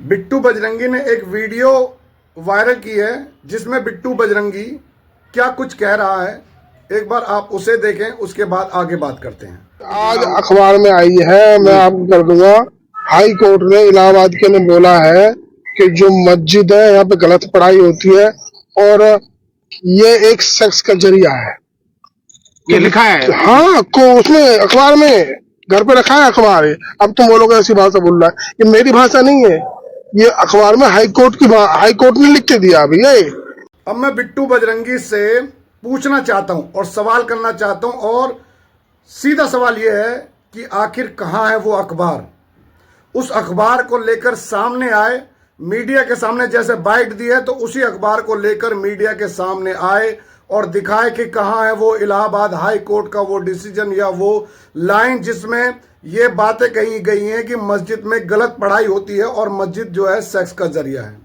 बिट्टू बजरंगी ने एक video viral की है जिसमें बिट्टू बजरंगी क्या कुछ कह रहा है। एक बार आप उसे देखें, उसके बाद आगे बात करते हैं। आज अखबार में आई है, मैं आपको कर दूंगा। हाई कोर्ट ने इलाहाबाद के ने बोला है कि जो मस्जिद है यहाँ पे गलत पढ़ाई होती है और ये एक सेक्स का जरिया है। ये लिखा है। हाँ, को उसमें अखबार में घर पे रखा है अखबार। अब तुम बोलोगे ऐसी भाषा बोल रहा है, ये मेरी भाषा नहीं है, ये अखबार में हाई कोर्ट ने लिख के दिया अभी ये। अब मैं बिट्टू बजरंगी से पूछना चाहता हूं और सवाल करना चाहता हूं, और सीधा सवाल यह है कि आखिर कहां है वो अखबार। उस अखबार को लेकर सामने आए, मीडिया के सामने जैसे बाइट दी है तो उसी अखबार को लेकर मीडिया के सामने आए और दिखाए कि कहां है वो इलाहाबाद हाई कोर्ट का वो डिसीजन या वो लाइन जिसमें ये बातें कही गई हैं कि मस्जिद में गलत पढ़ाई होती है और मस्जिद जो है सेक्स का जरिया है।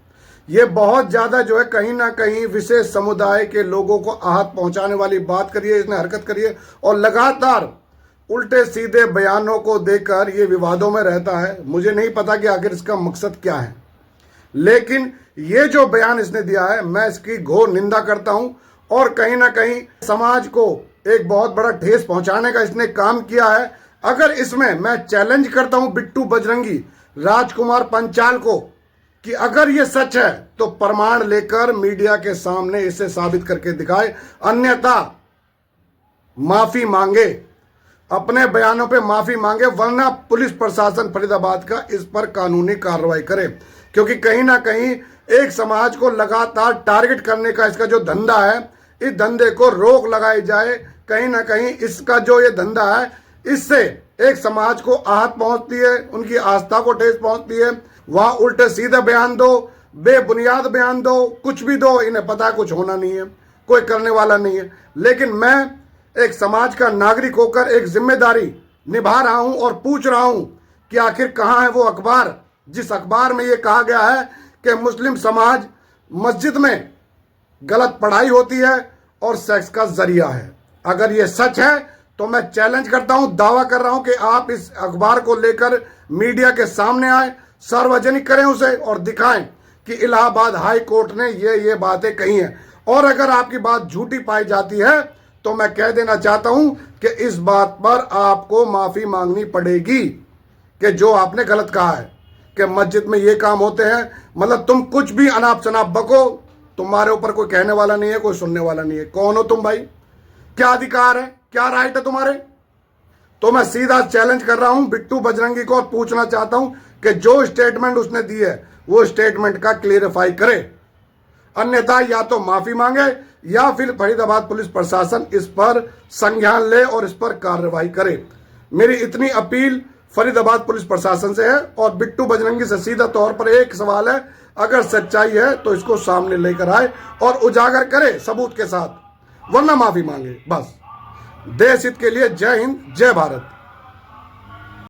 ये बहुत ज्यादा जो है कहीं ना कहीं विशेष समुदाय के लोगों को आहत पहुंचाने वाली बात करी है, इसने हरकत करी है और लगातार उल्टे सीधे बयानों को देकर ये विवादों में रहता है। मुझे नहीं पता कि आखिर इसका मकसद क्या है, लेकिन ये जो बयान इसने दिया है मैं इसकी घोर निंदा करता हूं और कहीं ना कहीं समाज को एक बहुत बड़ा ठेस पहुंचाने का इसने काम किया है। अगर इसमें मैं चैलेंज करता हूं बिट्टू बजरंगी, राजकुमार पंचाल को कि अगर ये सच है तो प्रमाण लेकर मीडिया के सामने इसे साबित करके दिखाए, अन्यथा माफी मांगे, अपने बयानों पे माफी मांगे, वरना पुलिस प्रशासन फरीदाबाद का इस पर कानूनी कार्रवाई करे। क्योंकि कहीं ना कहीं एक समाज को लगातार टारगेट करने का इसका जो धंधा है, इस धंधे को रोक लगाई जाए। कहीं ना कहीं इसका जो ये धंधा है इससे एक समाज को आहत पहुंचती है, उनकी आस्था को ठेस पहुंचती है। वहां उल्टे सीधे बयान दो, बेबुनियाद बयान दो, कुछ भी दो, इन्हें पता है कुछ होना नहीं है, कोई करने वाला नहीं है। लेकिन मैं एक समाज का नागरिक होकर एक जिम्मेदारी निभा रहा हूं और पूछ रहा हूं कि आखिर कहां है वो अखबार जिस अखबार में ये कहा गया है कि मुस्लिम समाज मस्जिद में गलत पढ़ाई होती है और सेक्स का जरिया है। अगर ये सच है तो मैं चैलेंज करता हूं, दावा कर रहा हूं कि आप इस अखबार को लेकर मीडिया के सामने आए, सार्वजनिक करें उसे और दिखाएं कि इलाहाबाद हाई कोर्ट ने ये बातें कही हैं। और अगर आपकी बात झूठी पाई जाती है तो मैं कह देना चाहता हूं कि इस बात पर आपको माफी मांगनी पड़ेगी कि जो आपने गलत कहा है कि मस्जिद में ये काम होते हैं। मतलब तुम कुछ भी अनाप शनाप बको, तुम्हारे ऊपर कोई कहने वाला नहीं है, कोई सुनने वाला नहीं है। कौन हो तुम भाई? क्या अधिकार है, क्या राइट है तुम्हारे? तो मैं सीधा चैलेंज कर रहा हूं बिट्टू बजरंगी को और पूछना चाहता हूं कि जो स्टेटमेंट उसने दी है वो स्टेटमेंट का क्लियरिफाई करे, अन्यथा या तो माफी मांगे या फिर फरीदाबाद पुलिस प्रशासन इस पर संज्ञान ले और इस पर कार्रवाई करे। मेरी इतनी अपील फरीदाबाद पुलिस प्रशासन से है। और बिट्टू बजरंगी से सीधा तौर पर एक सवाल है, अगर सच्चाई है तो इसको सामने लेकर आए और उजागर करे सबूत के साथ, वरना माफी मांगे। बस देश हित के लिए जय हिंद, जय भारत।